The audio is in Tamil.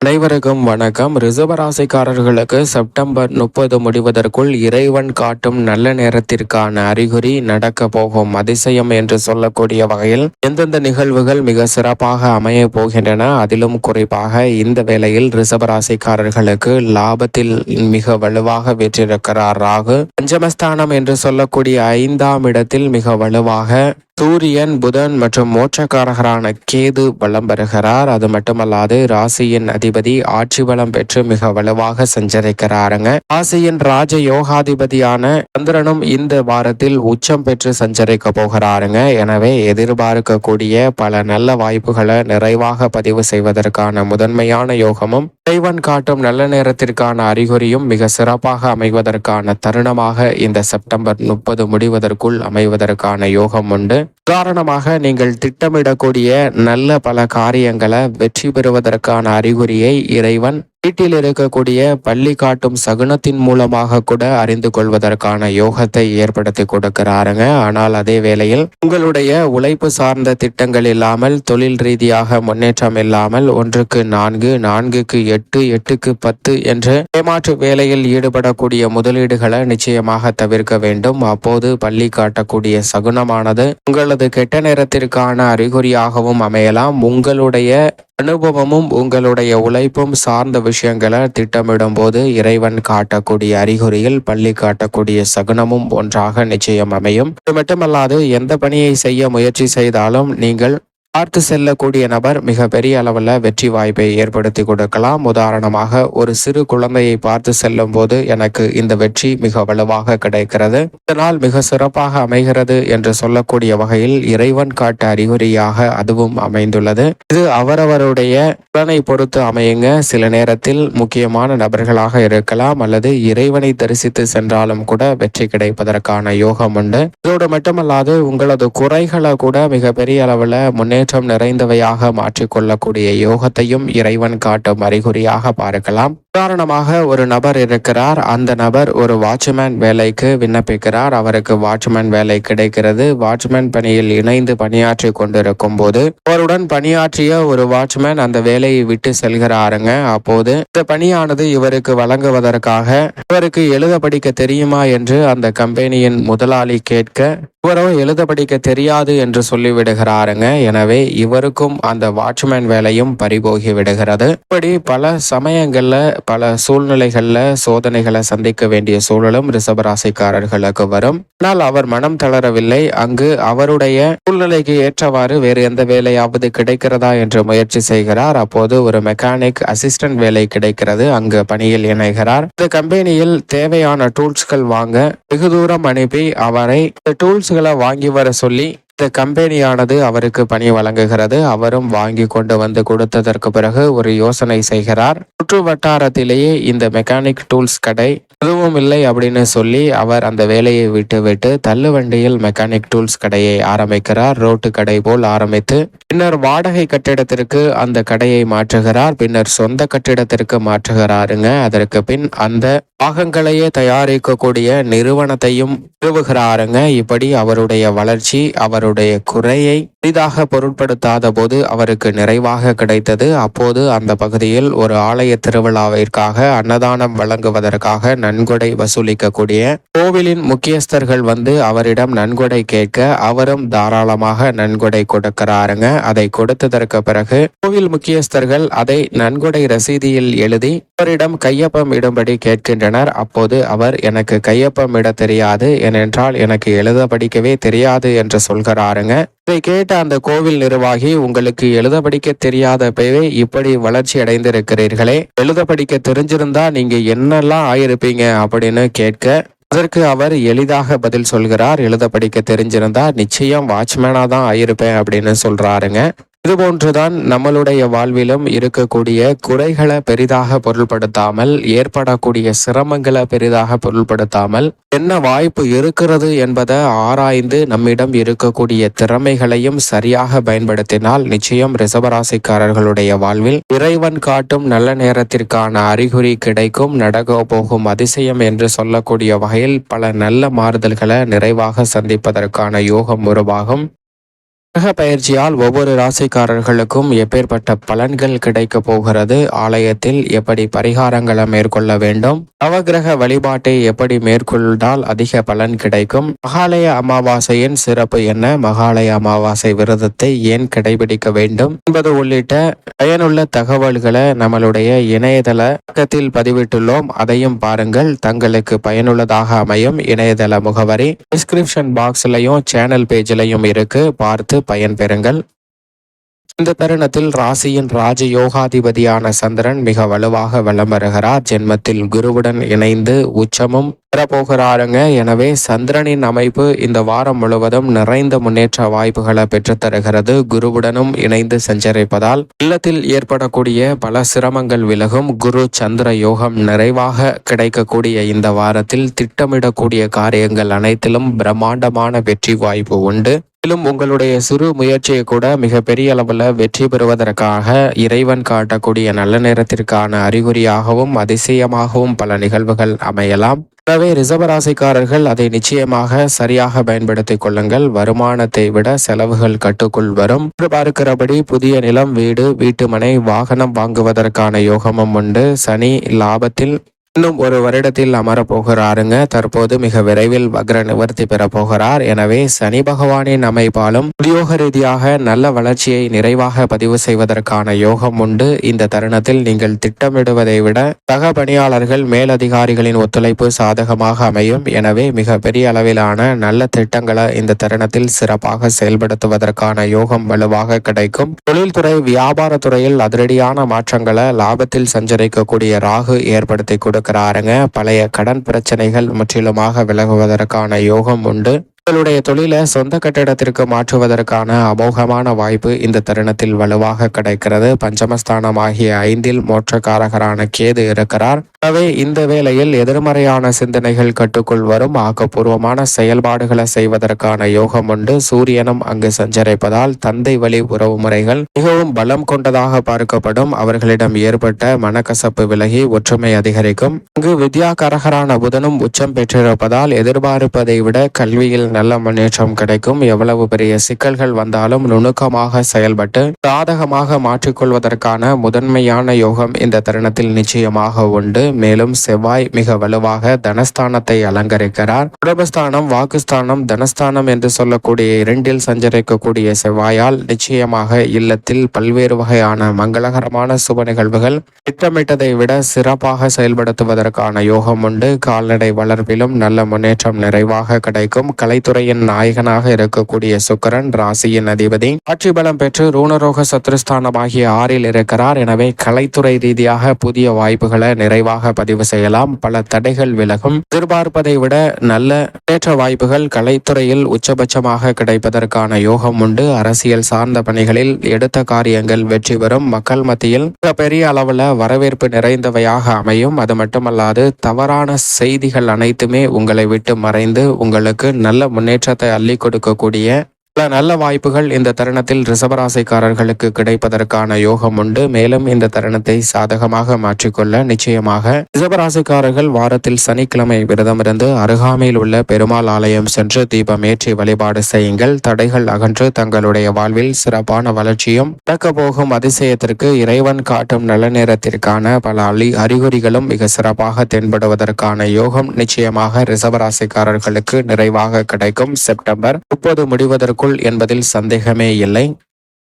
அனைவருக்கும் வணக்கம். ரிசர்வராசிக்காரர்களுக்கு செப்டம்பர் 30 முடிவதற்குள் இறைவன் காட்டும் நல்ல நேரத்திற்கான அறிகுறி, நடக்க போகும் அதிசயம் என்று சொல்லக்கூடிய வகையில் எந்தெந்த நிகழ்வுகள் மிக சிறப்பாக அமைய போகின்றன. அதிலும் குறிப்பாக இந்த வேளையில் ரிசர்வராசிக்காரர்களுக்கு லாபத்தில் மிக வலுவாக வீற்றிருக்கிறார் ராகு. பஞ்சமஸ்தானம் என்று சொல்லக்கூடிய 5ஆம் இடத்தில் மிக வலுவாக சூரியன், புதன் மற்றும் மோட்சக்காரகரான கேது பலம் பெறுகிறார். அது மட்டுமல்லாது ராசியின் அதிபதி ஆட்சி பலம் பெற்று மிக வலுவாக சஞ்சரிக்கிறாருங்க. ராசியின் ராஜ யோகாதிபதியான சந்திரனும் இந்த வாரத்தில் உச்சம் பெற்று சஞ்சரிக்க போகிறாருங்க. எனவே எதிர்பார்க்கக்கூடிய பல நல்ல வாய்ப்புகளை நிறைவாக பதிவு செய்வதற்கான முதன்மையான யோகமும் இறைவன் காட்டும் நல்ல நேரத்திற்கான அறிகுறியும் மிக சிறப்பாக அமைவதற்கான தருணமாக இந்த செப்டம்பர் 30 முடிவதற்குள் அமைவதற்கான யோகம் உண்டு. உதாரணமாக, நீங்கள் திட்டமிடக்கூடிய நல்ல பல காரியங்களை வெற்றி பெறுவதற்கான அறிகுறியை இறைவன் வீட்டில் இருக்கக்கூடிய பள்ளி காட்டும் சகுனத்தின் மூலமாக கூட அறிந்து கொள்வதற்கான யோகத்தை ஏற்படுத்தி கொடுக்கிறாருங்க. ஆனால் அதே வேளையில் உங்களுடைய உழைப்பு சார்ந்த திட்டங்கள் இல்லாமல், தொழில் ரீதியாக முன்னேற்றம் இல்லாமல் 1க்கு 4, 4க்கு 8, 8க்கு 10 என்று ஏமாற்று வேலையில் ஈடுபடக்கூடிய முதலீடுகளை நிச்சயமாக தவிர்க்க வேண்டும். அப்போது பள்ளி காட்டக்கூடிய சகுனமானது உங்களது கெட்ட நேரத்திற்கான அறிகுறியாகவும் அமையலாம். உங்களுடைய அனுபவமும் உங்களுடைய உழைப்பும் சார்ந்த விஷயங்களை திட்டமிடும் போது இறைவன் காட்டக்கூடிய அறிகுறியில் பள்ளி காட்டக்கூடிய சகுனமும் ஒன்றாக நிச்சயம் அமையும். இது மட்டுமல்லாது, எந்த பணியை செய்ய முயற்சி செய்தாலும் நீங்கள் பார்த்து செல்லக்கூடிய நபர் மிக பெரிய அளவில் வெற்றி வாய்ப்பை ஏற்படுத்தி கொடுக்கலாம். உதாரணமாக, ஒரு சிறு குழந்தையை பார்த்து செல்லும் போது எனக்கு இந்த வெற்றி மிக வலுவாக கிடைக்கிறது, இதனால் மிக சிறப்பாக அமைகிறது என்று சொல்லக்கூடிய வகையில் இறைவன் காட்ட அறிகுறியாக அதுவும் அமைந்துள்ளது. இது அவரவருடைய பலனை பொறுத்து அமையுங்க. சில நேரத்தில் முக்கியமான நபர்களாக இருக்கலாம், அல்லது இறைவனை தரிசித்து சென்றாலும் கூட வெற்றி கிடைப்பதற்கான யோகம் உண்டு. இதோடு மட்டுமல்லாது, உங்களது குறைகளை கூட மிக பெரிய அளவில் முன்னேற்றம் நிறைந்தவையாக மாற்றிக்கொள்ளக்கூடிய யோகத்தையும் இறைவன் காட்டும் அறிகுறியாக பார்க்கலாம். உதாரணமாக, ஒரு நபர் இருக்கிறார். அந்த நபர் ஒரு வாட்ச்மேன் வேலைக்கு விண்ணப்பிக்கிறார். அவருக்கு வாட்ச்மேன் வேலை கிடைக்கிறது. வாட்ச்மேன் பணியில் இணைந்து பணியாற்றி கொண்டிருக்கும் போது அவருடன் பணியாற்றிய ஒரு வாட்ச்மேன் அந்த வேலையை விட்டு செல்கிறாருங்க. அப்போது இந்த பணியானது இவருக்கு வழங்குவதற்காக இவருக்கு எழுத படிக்க தெரியுமா என்று அந்த கம்பெனியின் முதலாளி கேட்க, இவரோ எழுத படிக்க தெரியாது என்று சொல்லிவிடுகிறாருங்க. எனவே இவருக்கும் அந்த வாட்ச்மேன் வேலையும் பறிபோகி விடுகிறது. இப்படி பல சமயங்கள்ல, பல சூழ்நிலைகள்ல சோதனைகளை சந்திக்க வேண்டிய சூழலும் ரிஷபராசிக்காரர்களுக்கு வரும். ஆனால் அவர் மனம் தளரவில்லை. அங்கு அவருடைய சூழ்நிலைக்கு ஏற்றவாறு வேறு எந்த வேலையாவது கிடைக்கிறதா என்று முயற்சி செய்கிறார். அப்போது ஒரு மெக்கானிக் அசிஸ்டன்ட் வேலை கிடைக்கிறது. அங்கு பணியில் இணைகிறார். இந்த கம்பெனியில் தேவையான டூல்ஸ்கள் வாங்க வெகு தூரம் அனுப்பி அவரை டூல்ஸ்களை வாங்கி வர சொல்லி இந்த கம்பெனியானது அவருக்கு பணி வழங்குகிறது. அவரும் வாங்கி கொண்டு வந்து கொடுத்ததற்கு பிறகு ஒரு யோசனை செய்கிறார். சுற்று வட்டாரத்திலேயே இந்த மெக்கானிக் டூல்ஸ் கடை எதுவும் இல்லை அப்படின்னு சொல்லி அவர் அந்த வேலையை விட்டு தள்ளுவண்டியில் மெக்கானிக் டூல்ஸ் கடையை ஆரம்பிக்கிறார். ரோட்டு கடை போல் ஆரம்பித்து பின்னர் வாடகை கட்டிடத்திற்கு அந்த கடையை மாற்றுகிறார். பின்னர் சொந்த கட்டிடத்திற்கு மாற்றுகிறாருங்க. அதற்கு பின் அந்த பாகங்களையே தயாரிக்கக்கூடிய நிறுவனத்தையும் நிறுவுகிறாருங்க. இப்படி அவருடைய வளர்ச்சி, அவருடைய குறையை பெரிதாக பொருட்படுத்தாத போது அவருக்கு நிறைவாக கிடைத்தது. அப்போது அந்த பகுதியில் ஒரு ஆலய திருவிழாவிற்காக அன்னதானம் வழங்குவதற்காக நன்கொடை வசூலிக்கக்கூடிய கோவிலின் முக்கியஸ்தர்கள் வந்து அவரிடம் நன்கொடை கேட்க அவரும் தாராளமாக நன்கொடை கொடுக்கிறாருங்க. அதை கொடுத்ததற்கு பிறகு கோவில் முக்கியஸ்தர்கள் அதை நன்கொடை ரசீதியில் எழுதி அவரிடம் கையொப்பம் இடும்படி கேட்கின்றனர். அப்போது அவர், எனக்கு கையொப்பம் இட தெரியாது, ஏனென்றால் எனக்கு எழுத படிக்கவே தெரியாது என்று சொல்கிறாருங்க. இதை கேட்ட அந்த கோவில் நிர்வாகி, உங்களுக்கு எழுத படிக்க தெரியாதப்பவே இப்படி வளர்ச்சி அடைந்திருக்கிறீர்களே, எழுத படிக்க தெரிஞ்சிருந்தா நீங்க என்னெல்லாம் ஆயிருப்பீங்க அப்படின்னு கேட்க, அதற்கு அவர் எளிதாக பதில் சொல்கிறார். எழுத படிக்க தெரிஞ்சிருந்தா நிச்சயம் வாட்ச்மேனா தான் ஆயிருப்பேன் அப்படின்னு சொல்றாருங்க. இதுபோன்றுதான் நம்மளுடைய வாழ்விலும் இருக்கக்கூடிய குறைகளை பெரிதாக பொருள்படுத்தாமல், ஏற்படக்கூடிய சிரமங்களை பெரிதாக பொருள்படுத்தாமல், என்ன வாய்ப்பு இருக்கிறது என்பதை ஆராய்ந்து நம்மிடம் இருக்கக்கூடிய திறமைகளையும் சரியாக பயன்படுத்தினால் நிச்சயம் ரிஷபராசிக்காரர்களுடைய வாழ்வில் இறைவன் காட்டும் நல்ல நேரத்திற்கான அறிகுறி கிடைக்கும். நடக்க போகும் அதிசயம் என்று சொல்லக்கூடிய வகையில் பல நல்ல மாறுதல்களை நிறைவாக சந்திப்பதற்கான யோகம் உருவாகும். கிரக பயிற்சியால் ஒவ்வொரு ராசிக்காரர்களுக்கும் எப்பேற்பட்ட பலன்கள் கிடைக்க போகிறது, ஆலயத்தில் எப்படி பரிகாரங்களை மேற்கொள்ள வேண்டும், நவகிரக வழிபாட்டை எப்படி மேற்கொண்டால் அதிக பலன் கிடைக்கும், மகாலய அமாவாசையின் சிறப்பு என்ன, மகாலய அமாவாசை விரதத்தை ஏன் கடைபிடிக்க வேண்டும் என்பது உள்ளிட்ட பயனுள்ள தகவல்களை நம்மளுடைய இணையதள பக்கத்தில் பதிவிட்டுள்ளோம். அதையும் பாருங்கள், தங்களுக்கு பயனுள்ளதாக அமையும். இணையதள முகவரி டிஸ்கிரிப்ஷன் பாக்ஸ்லயும் சேனல் பேஜ்லயும் இருக்கு, பார்த்து பயன்பெறுங்கள். இந்த தருணத்தில் ராசியின் ராஜயோகாதிபதியான சந்திரன் மிக வலுவாக வலம் வருகிறார். ஜென்மத்தில் குருவுடன் இணைந்து உச்சமும் பெறப்போகிறாருங்க. எனவே சந்திரனின் அமைப்பு இந்த வாரம் முழுவதும் நிறைந்த முன்னேற்ற வாய்ப்புகளை பெற்றுத்தருகிறது. குருவுடனும் இணைந்து சஞ்சரிப்பதால் இல்லத்தில் ஏற்படக்கூடிய பல சிரமங்கள் விலகும். குரு சந்திர யோகம் நிறைவாக கிடைக்கக்கூடிய இந்த வாரத்தில் திட்டமிடக்கூடிய காரியங்கள் அனைத்திலும் பிரம்மாண்டமான வெற்றி வாய்ப்பு உண்டு. மேலும் உங்களுடைய சிறு முயற்சியை கூட மிக பெரிய அளவில் வெற்றி பெறுவதற்காக இறைவன் காட்டக்கூடிய நல்ல நேரத்திற்கான அறிகுறியாகவும் அதிசயமாகவும் பல நிகழ்வுகள் அமையலாம். எனவே ரிசர்வராசிக்காரர்கள் அதை நிச்சயமாக சரியாக பயன்படுத்திக் கொள்ளுங்கள். வருமானத்தை விட செலவுகள் கட்டுக்குள் வரும். பார்க்கிறபடி புதிய நிலம், வீடு, வீட்டுமனை, வாகனம் வாங்குவதற்கான யோகமும் உண்டு. சனி லாபத்தில் இன்னும் ஒரு வருடத்தில் அமரப்போகிறாருங்க. தற்போது மிக விரைவில் வக்ர நிவர்த்தி பெற போகிறார். எனவே சனி பகவானின் அமைப்பாலும் உத்தியோக ரீதியாக நல்ல வளர்ச்சியை நிறைவாக பதிவு செய்வதற்கான யோகம் உண்டு. இந்த தருணத்தில் நீங்கள் திட்டமிடுவதை விட சக பணியாளர்கள், மேலதிகாரிகளின் ஒத்துழைப்பு சாதகமாக அமையும். எனவே மிக பெரிய அளவிலான நல்ல திட்டங்களை இந்த தருணத்தில் சிறப்பாக செயல்படுத்துவதற்கான யோகம் வலுவாக கிடைக்கும். தொழில்துறை, வியாபாரத்துறையில் அதிரடியான மாற்றங்களை லாபத்தில் சஞ்சரிக்கக்கூடிய ராகு ஏற்படுத்தி கொடுக்கிறாருங்க. பழைய கடன் பிரச்சனைகள் முற்றிலுமாக விலகுவதற்கான யோகம் உண்டு. உங்களுடைய தொழிலை சொந்த கட்டிடத்திற்கு மாற்றுவதற்கான அமோகமான வாய்ப்பு இந்த தருணத்தில் வலுவாக கிடைக்கிறது. பஞ்சமஸ்தானமாகிய 5இல் மோட்சக்காரகரான கேது இருக்கிறார். எனவே இந்த வேளையில் எதிர்மறையான சிந்தனைகள் கட்டுக்குள் வரும். ஆக்கப்பூர்வமான செயல்பாடுகளை செய்வதற்கான யோகம் உண்டு. சூரியனும் அங்கு சஞ்சரிப்பதால் தந்தை வழி உறவு முறைகள் மிகவும் பலம் கொண்டதாக பார்க்கப்படும். அவர்களிடம் ஏற்பட்ட மனக்கசப்பு விலகி ஒற்றுமை அதிகரிக்கும். அங்கு வித்யாகாரகரான புதனும் உச்சம் பெற்றிருப்பதால் எதிர்பார்ப்பதை விட கல்வியில் நல்ல முன்னேற்றம் கிடைக்கும். எவ்வளவு பெரிய சிக்கல்கள் வந்தாலும் நுணுக்கமாக செயல்பட்டு சாதகமாக மாற்றிக்கொள்வதற்கான முதன்மையான யோகம் இந்த தருணத்தில் நிச்சயமாக உண்டு. மேலும் செவ்வாய் மிக வலுவாக தனஸ்தானத்தை அலங்கரிக்கிறார். குடும்பஸ்தானம், வாக்குஸ்தானம், தனஸ்தானம் என்று சொல்லக்கூடிய 2இல் சஞ்சரிக்கக்கூடிய செவ்வாயால் நிச்சயமாக இல்லத்தில் பல்வேறு வகையான மங்களகரமான சுப நிகழ்வுகள் திட்டமிட்டதை விட சிறப்பாக செயல்படுத்துவதற்கான யோகம் உண்டு. கால்நடை வளர்ப்பிலும் நல்ல முன்னேற்றம் நிறைவாக கிடைக்கும். கலைத்துறையின் நாயகனாக இருக்கக்கூடிய சுக்கிரன் ராசியின் அதிபதி ஆட்சி பலம் பெற்று ரூணரோக சத்ருஸ்தானம் ஆகிய 6இல் இருக்கிறார். எனவே கலைத்துறை ரீதியாக புதிய வாய்ப்புகளை நிறைவாக பதிவு செய்யலாம். பல தடைகள் விலகும். எதிர்பார்ப்பதை விட நல்ல முன்னேற்ற வாய்ப்புகள் கலைத்துறையில் உச்சபட்சமாக கிடைப்பதற்கான யோகம் உண்டு. அரசியல் சார்ந்த பணிகளில் எடுத்த காரியங்கள் வெற்றி பெறும். மக்கள் மத்தியில் பெரிய அளவில் வரவேற்பு நிறைந்தவையாக அமையும். அது மட்டுமல்லாது தவறான செய்திகள் அனைத்துமே உங்களை விட்டு மறைந்து உங்களுக்கு நல்ல முன்னேற்றத்தை அள்ளி கொடுக்கக்கூடிய பல நல்ல வாய்ப்புகள் இந்த தருணத்தில் ரிசர்வராசிக்காரர்களுக்கு கிடைப்பதற்கான யோகம் உண்டு. மேலும் இந்த தருணத்தை சாதகமாக மாற்றிக்கொள்ள நிச்சயமாக ரிசர்வராசிக்காரர்கள் வாரத்தில் சனிக்கிழமை விரதமிருந்து அருகாமையில் உள்ள பெருமாள் ஆலயம் சென்று தீபம் ஏற்றி வழிபாடு செய்யுங்கள். தடைகள் அகன்று தங்களுடைய வாழ்வில் சிறப்பான வளர்ச்சியும் நடக்க போகும் அதிசயத்திற்கு இறைவன் காட்டும் நல்ல நேரத்திற்கான பல அறிகுறிகளும் மிக சிறப்பாக தென்படுவதற்கான யோகம் நிச்சயமாக ரிசர்வராசிக்காரர்களுக்கு நிறைவாக கிடைக்கும். செப்டம்பர் 30 முடிவதற்குள் என்பதில் சந்தேகமே இல்லை.